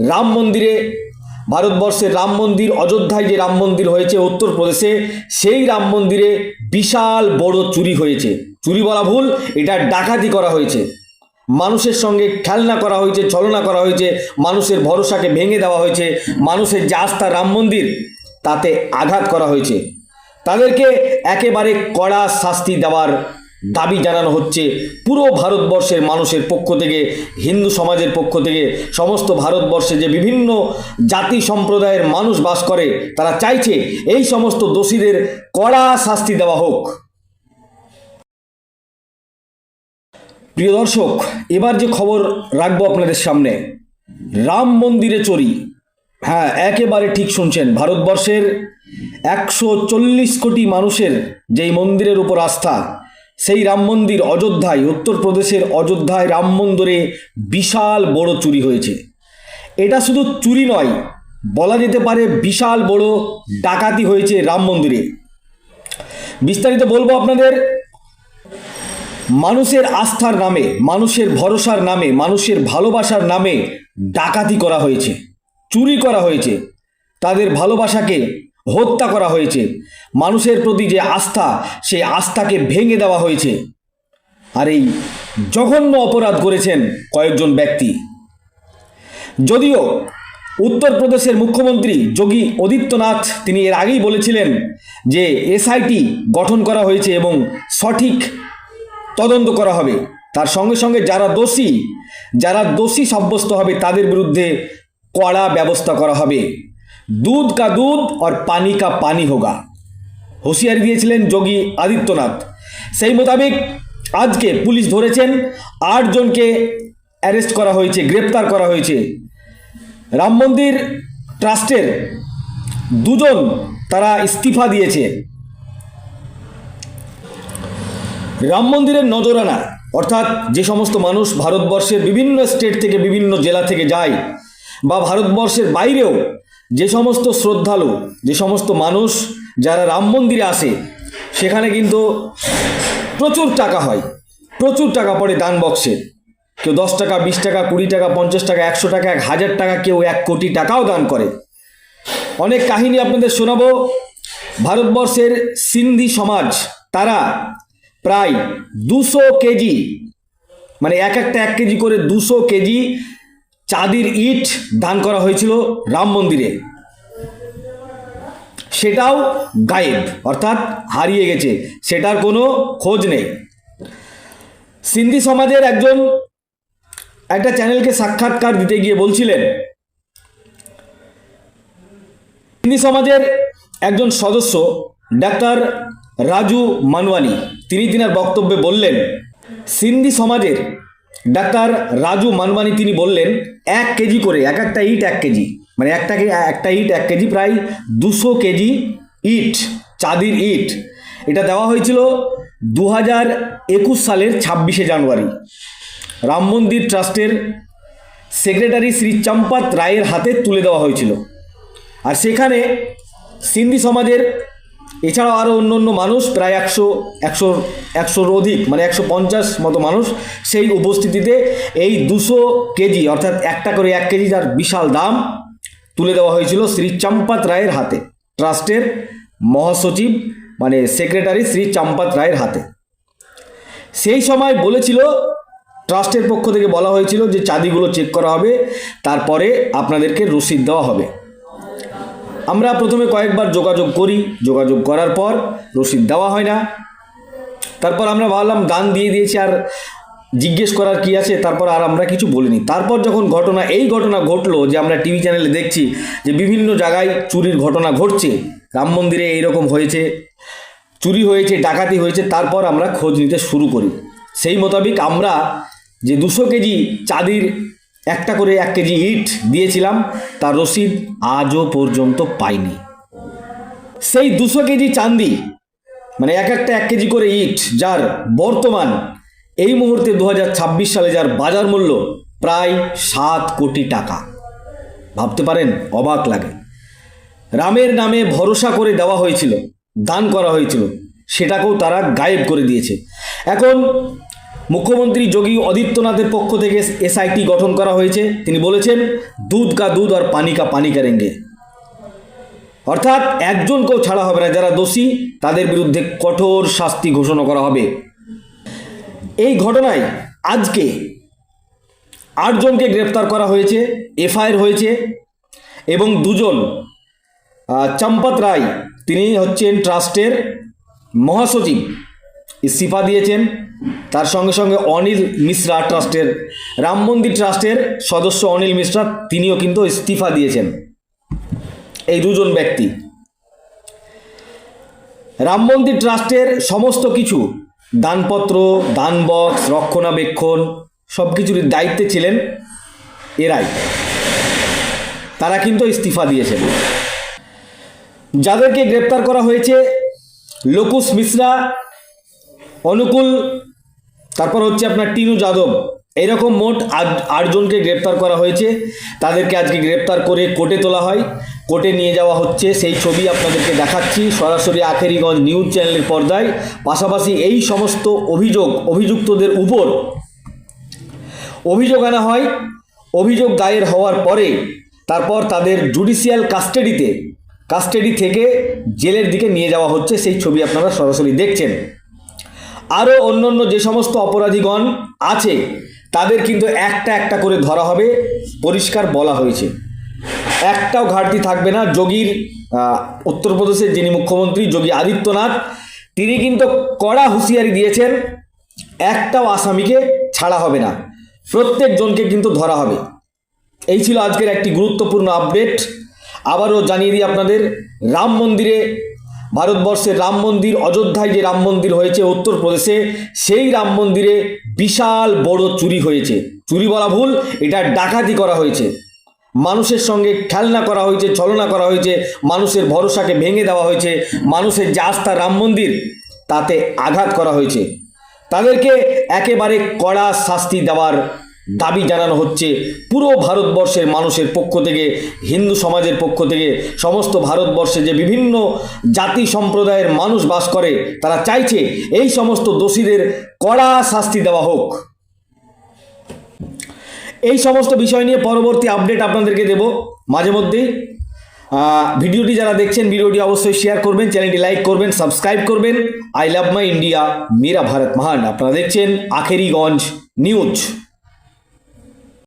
রাম মন্দিরে, ভারতবর্ষের রাম মন্দির, অযোধ্যায় যে রাম মন্দির হয়েছে উত্তরপ্রদেশে, সেই রাম মন্দিরে বিশাল বড় চুরি হয়েছে। চুরি বলা ভুল, এটা ডাকাতি করা হয়েছে। মানুষের সঙ্গে খেলনা করা হয়েছে, ছলনা করা হয়েছে, মানুষের ভরসাকে ভেঙে দেওয়া হয়েছে, মানুষের যে আস্থা রাম মন্দির তাতে আঘাত করা হয়েছে। তাদেরকে একেবারে কড়া শাস্তি দেওয়ার দাবি জানানো হচ্ছে পুরো ভারতবর্ষের মানুষের পক্ষ থেকে, হিন্দু সমাজের পক্ষ থেকে। সমস্ত ভারতবর্ষে যে বিভিন্ন জাতি সম্প্রদায়ের মানুষ বাস করে, তারা চাইছে এই সমস্ত দোষীদের কড়া শাস্তি দেওয়া হোক। প্রিয় দর্শক, এবার যে খবর রাখবো আপনাদের সামনে, রাম মন্দিরে চুরি। হ্যাঁ, একেবারে ঠিক শুনছেন। ভারতবর্ষের 140 কোটি মানুষের যেই মন্দিরের উপর আস্থা, সেই রাম মন্দির অযোধ্যায়, উত্তরপ্রদেশের অযোধ্যায় রাম মন্দিরে বিশাল বড় চুরি হয়েছে। এটা শুধু চুরি নয়, বলা যেতে পারে বিশাল বড় ডাকাতি হয়েছে রাম মন্দিরে। বিস্তারিত বলবো আপনাদের। মানুষের আস্থার নামে, মানুষের ভরসার নামে, মানুষের ভালোবাসার নামে ডাকাতি করা হয়েছে, চুরি করা হয়েছে, তাদের ভালোবাসাকে হত্যা করা হয়েছে, মানুষের প্রতি যে আস্থা, সেই আস্থাকে ভেঙে দেওয়া হয়েছে। আর এই জঘন্য অপরাধ করেছেন কয়েকজন ব্যক্তি। যদিও উত্তরপ্রদেশের মুখ্যমন্ত্রী যোগী আদিত্যনাথ তিনি এর আগেই বলেছিলেন যে এসআইটি গঠন করা হয়েছে এবং সঠিক তদন্ত করা হবে। তার সঙ্গে সঙ্গে যারা দোষী সাব্যস্ত হবে তাদের বিরুদ্ধে কড়া ব্যবস্থা করা হবে। দুধ কা দুধ আর পানি কা পানি হোগা, হুঁশিয়ারি দিয়েছিলেন যোগী আদিত্যনাথ। সেই মোতাবেক আজকে পুলিশ ধরেছেন 8 জনকে অ্যারেস্ট করা হয়েছে, গ্রেপ্তার করা হয়েছে। রাম মন্দির ট্রাস্টের 2 জন তারা ইস্তিফা দিয়েছে। রাম মন্দিরের নজরানা, অর্থাৎ যে সমস্ত মানুষ ভারতবর্ষের বিভিন্ন স্টেট থেকে, বিভিন্ন জেলা থেকে যায়, বা ভারতবর্ষের বাইরেও যে সমস্ত শ্রদ্ধালু, যে সমস্ত মানুষ যারা রাম মন্দিরে আসে, সেখানে কিন্তু প্রচুর টাকা হয়, প্রচুর টাকা পড়ে দান বক্সে। কেউ 10 টাকা, 20 টাকা, 20 টাকা, 50 টাকা, 100 টাকা, 1000 টাকা, কেউ 1 কোটি টাকাও দান করে। অনেক কাহিনী আপনাদের শোনাবো। ভারতবর্ষের সিন্ধি সমাজ, তারা প্রায় 200 কেজি, মানে একটা 1 কেজি করে 200 কেজি চাঁদির ইট দান করা হয়েছিল রাম মন্দিরে। সেটাও গায়েব, অর্থাৎ হারিয়ে গেছে, সেটার কোনো খোঁজ নেই। সিন্ধি সমাজের একজন একটা চ্যানেলকে সাক্ষাৎকার দিতে গিয়ে বলছিলেন, সিন্ধি সমাজের একজন সদস্য ডাক্তার রাজু মানওয়ানি, তিনি তিনার বক্তব্যে বললেন, সিন্ধি সমাজের ডাক্তার রাজু মানওয়ানি তিনি বললেন 1 কেজি করে, একটা ইট 1 কেজি, মানে একটা ইট 1 কেজি, প্রায় 200 কেজি ইট, চাঁদির ইট, এটা দেওয়া হয়েছিল 2021 সালের 26শে জানুয়ারি রাম মন্দির ট্রাস্টের সেক্রেটারি শ্রী চম্পত রায়ের হাতে তুলে দেওয়া হয়েছিল। আর সেখানে সিন্ধি সমাজের এছাড়াও আরও অন্য মানুষ, প্রায় 100-100-100-র অধিক, মানে 150 মতো মানুষ, সেই উপস্থিতিতে এই 200 কেজি, অর্থাৎ একটা করে 1 কেজি, যার বিশাল দাম, তুলে দেওয়া হয়েছিল শ্রী চম্পত রায়ের হাতে, ট্রাস্টের মহাসচিব মানে সেক্রেটারি শ্রী চম্পত রায়ের হাতে। সেই সময় বলেছিল, ট্রাস্টের পক্ষ থেকে বলা হয়েছিল যে চাঁদিগুলো চেক করা হবে, তারপরে আপনাদেরকে রসিদ দেওয়া হবে। আমরা প্রথমে কয়েকবার যোগাযোগ করার পর রসিদ দেওয়া হয় না। তারপর আমরা ভাবলাম দান দিয়ে দিয়েছি, আর জিজ্ঞেস করার কি আছে, তারপর আর আমরা কিছু বলিনি। তারপর যখন এই ঘটনা ঘটলো, যে আমরা টিভি চ্যানেলে দেখছি যে বিভিন্ন জায়গায় চুরির ঘটনা ঘটছে, রাম মন্দিরে এইরকম হয়েছে, চুরি হয়েছে, ডাকাতি হয়েছে, তারপর আমরা খোঁজ নিতে শুরু করি। সেই মোতাবেক আমরা যে 200 কেজি চাঁদির একটা করে 1 কেজি ইট দিয়েছিলাম, তার রসিদ আজও পর্যন্ত পাইনি। সেই 200 কেজি চাঁদি, মানে একটা 1 কেজি করে ইট, যার বর্তমান এই মুহূর্তে 2026 সালে যার বাজার মূল্য প্রায় 7 কোটি টাকা। ভাবতে পারেন, অবাক লাগে। রামের নামে ভরসা করে দেওয়া হয়েছিল, দান করা হয়েছিল, সেটাকেও তারা গায়েব করে দিয়েছে। এখন মুখ্যমন্ত্রী যোগী আদিত্যনাথের পক্ষ থেকে এসআইটি গঠন করা হয়েছে। তিনি বলেছেন দুধ কা দুধ আর পানি কা পানি করেঙ্গে, অর্থাৎ একজনকেও ছাড়া হবে না, যারা দোষী তাদের বিরুদ্ধে কঠোর শাস্তি ঘোষণা করা হবে। এই ঘটনায় আজকে 8 জনকে গ্রেপ্তার করা হয়েছে, এফআইআর হয়েছে এবং 2 জন চম্পত রায়, তিনি হচ্ছেন ট্রাস্টের মহাসচিব, ইস্তিফা দিয়েছেন। তার সঙ্গে সঙ্গে অনিল মিশ্রা, ট্রাস্টের রাম মন্দির ট্রাস্টের সদস্য অনিল মিশ্রা, তিনিও কিন্তু ইস্তিফা দিয়েছেন। এই 2 জন ব্যক্তি রাম মন্দির ট্রাস্টের সমস্ত কিছু দানপত্র, দান বক্স, রক্ষণাবেক্ষণ সব কিছুর দায়িত্বে ছিলেন এরাই, তারা কিন্তু ইস্তিফা দিয়েছেন। যাদেরকে গ্রেপ্তার করা হয়েছে লোকুশ মিশ্রা, অনুকূল, তারপর হচ্ছে আপনার টিনু যাদব, এরকম মোট 8 জনকে গ্রেপ্তার করা হয়েছে। তাদেরকে আজকে গ্রেপ্তার করে কোর্টে তোলা হয়, কোর্টে নিয়ে যাওয়া হচ্ছে। সেই ছবি আপনাদেরকে দেখাচ্ছি সরাসরি আখেরিগঞ্জ নিউজ চ্যানেলের পর্দায়। পাশাপাশি এই সমস্ত অভিযুক্তদের উপর অভিযোগ আনা হয়। অভিযোগ দায়ের হওয়ার পরে তারপর তাদের জুডিশিয়াল কাস্টাডি থেকে জেলের দিকে নিয়ে যাওয়া হচ্ছে। সেই ছবি আপনারা সরাসরি দেখছেন। আরও অন্যান্য যে সমস্ত অপরাধীগণ আছে তাদের কিন্তু একটা একটা করে ধরা হবে, পরিষ্কার বলা হয়েছে, একটাও ঘাটতি থাকবে না। উত্তরপ্রদেশের যিনি মুখ্যমন্ত্রী যোগী আদিত্যনাথ, তিনি কিন্তু কড়া হুঁশিয়ারি দিয়েছেন, একটাও আসামিকে ছাড়া হবে না, প্রত্যেক জনকে কিন্তু ধরা হবে। এই ছিল আজকের একটি গুরুত্বপূর্ণ আপডেট। আবারও জানিয়ে দিই আপনাদের, রাম মন্দিরে, ভারতবর্ষের রাম মন্দির, অযোধ্যায় যে রাম মন্দির হয়েছে উত্তরপ্রদেশে, সেই রাম মন্দিরে বিশাল বড় চুরি হয়েছে। চুরি বলা ভুল, এটা ডাকাতি করা হয়েছে। মানুষের সঙ্গে খেলনা করা হয়েছে, ছলনা করা হয়েছে, মানুষের ভরসাকে ভেঙে দেওয়া হয়েছে, মানুষের যে আস্থা রাম মন্দির তাতে আঘাত করা হয়েছে। তাদেরকে একেবারে কড়া শাস্তি দেওয়ার দাবি জানানো হচ্ছে পুরো ভারতবর্ষের মানুষের পক্ষ থেকে, হিন্দু সমাজের পক্ষ থেকে। সমস্ত ভারতবর্ষে যে বিভিন্ন জাতি সম্প্রদায়ের মানুষ বাস করে, তারা চাইছে এই সমস্ত দোষীদের কড়া শাস্তি দেওয়া হোক। এই সমস্ত বিষয় নিয়ে পরবর্তী আপডেট আপনাদেরকে দেব মাঝে মধ্যেই। ভিডিওটি যারা দেখছেন, ভিডিওটি অবশ্যই শেয়ার করবেন, চ্যানেলটি লাইক করবেন, সাবস্ক্রাইব করবেন। আই লাভ মাই ইন্ডিয়া, মেরা ভারত মহান। আপনারা দেখছেন আখেরিগঞ্জ নিউজ।